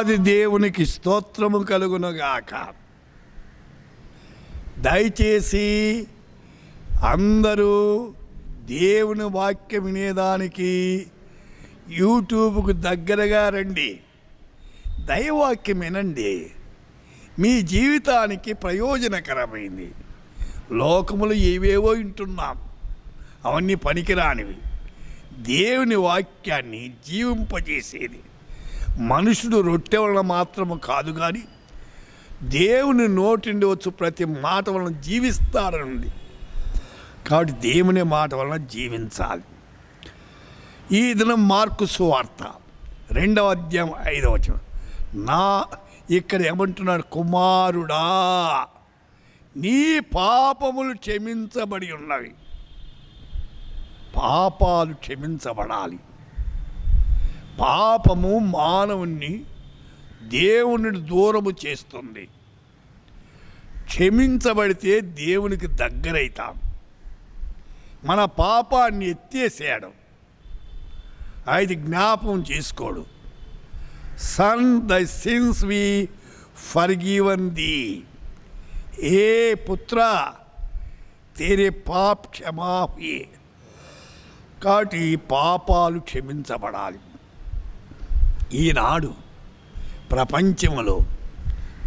దేవాది దేవునికి స్తోత్రము కలుగునుగాక. దయచేసి అందరూ దేవుని వాక్యం వినేదానికి యూట్యూబ్కు దగ్గరగా రండి. దైవవాక్యం వినండి. మీ జీవితానికి ప్రయోజనకరమైంది. లోకములు ఏవేవో వింటున్నాం, అవన్నీ పనికిరానివి. దేవుని వాక్యాన్ని జీవింపజేసేది మనుషుడు రొట్టె వలన మాత్రము కాదు, కానీ దేవుని నోటిండి వచ్చు ప్రతి మాట వలన జీవిస్తారనుంది. కాబట్టి దేవుని మాట వలన జీవించాలి. ఈ దినం మార్కు సువార్త 2వ అధ్యాయం 5వ వచనం. ఇక్కడ ఏమంటున్నాడు? కుమారుడా, నీ పాపములు క్షమించబడి ఉన్నవి. పాపాలు క్షమించబడాలి. పాపము మానవుణ్ణి దేవుని దూరము చేస్తుంది. క్షమించబడితే దేవునికి దగ్గరైతాం. మన పాపాన్ని ఎత్తేసాడు, అది జ్ఞాపకం చేసుకోడు. సన్ దై సిన్స్ వి ఫర్గివన్ ది. ఏ పుత్ర తేరే పాప్ క్షమా హుయే. కాబట్టి పాపాలు క్షమించబడాలి. ఈనాడు ప్రపంచంలో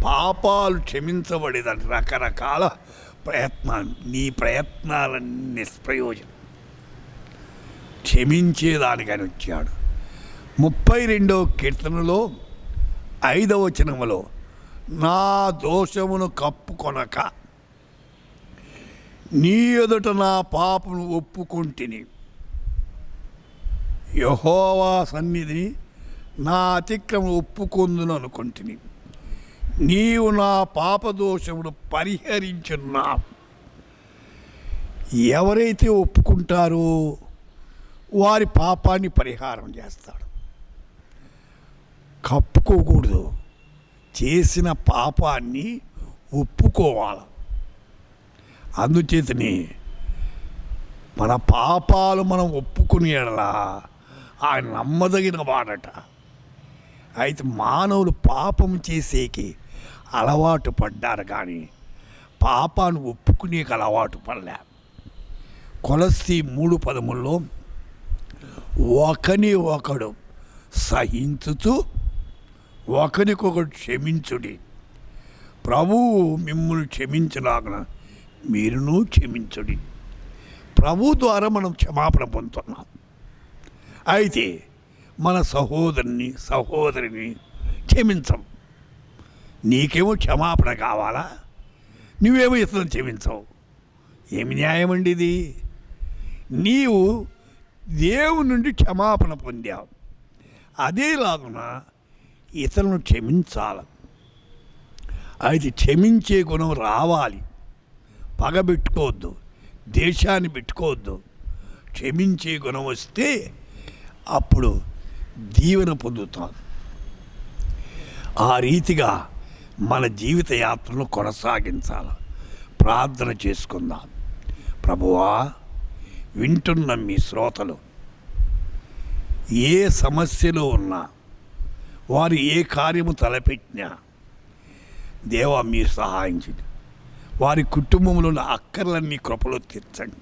పాపాలు క్షమించబడేదని రకరకాల ప్రయత్నాలు. నీ ప్రయత్నాలన్నీ నిష్ప్రయోజనం. క్షమించేదానికని వచ్చాడు. 32వ కీర్తనలో 5వ వచనములో, నా దోషమును కప్పుకొనక నీ ఎదుట నా పాపను ఒప్పుకొంటిని. యెహోవా సన్నిధిని నా అతిక్రమం ఒప్పుకొందును అనుకొంటిని. నీవు నా పాపదోషమును పరిహరించున్నావు. ఎవరైతే ఒప్పుకుంటారో వారి పాపాన్ని పరిహారం చేస్తాడు. కప్పుకోకూడదు. చేసిన పాపాన్ని ఒప్పుకోవాలి. అందుచేతనే మన పాపాలు మనం ఒప్పుకునేలా ఆయన నమ్మదగిన వాడట. అయితే మానవులు పాపం చేసేకి అలవాటు పడ్డారు, కానీ పాపాన్ని ఒప్పుకునేకి అలవాటు పడలే. కొలస్సీ 3:13లో, ఒకని ఒకడు సహించుచు ఒకరికొకడు క్షమించుడి, ప్రభువు మిమ్మల్ని క్షమించలాగన మీరును క్షమించుడి. ప్రభు ద్వారా మనం క్షమాపణ పొందుతున్నాం. అయితే మన సహోదరిని క్షమించం. నీకేమో క్షమాపణ కావాలా, నువ్వేమో ఇతరులను క్షమించవు. ఏమి న్యాయం అండి ఇది? నీవు దేవుని నుండి క్షమాపణ పొందావు, అదేలాగున ఇతరులను క్షమించాలి. అయితే క్షమించే గుణం రావాలి. పగ పెట్టుకోవద్దు, దేశాన్ని పెట్టుకోవద్దు. క్షమించే గుణం వస్తే అప్పుడు దీవెన పొందుతాం. ఆ రీతిగా మన జీవిత యాత్రను కొనసాగించాలి. ప్రార్థన చేసుకుందాం. ప్రభువా, వింటున్న మీ శ్రోతలు ఏ సమస్యలో ఉన్నా, వారు ఏ కార్యము తలపెట్టినా, దేవా మీరు సహాయించండి. వారి కుటుంబంలో ఉన్న అక్కర్లన్నీ కృపలో తీర్చండి.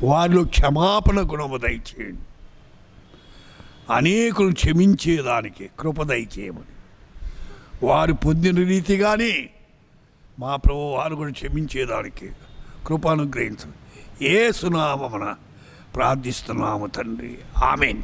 వారిలో క్షమాపణ గుణము దయచేయండి. అనేకులను క్షమించేదానికి కృప దయచేయమని, వారు పొందిన రీతిగానే మా ప్రభు వారు కూడా క్షమించేదానికి కృప అనుగ్రహించండి. యేసు నామమున ప్రార్థిస్తున్నాము తండ్రి. ఆమేన్.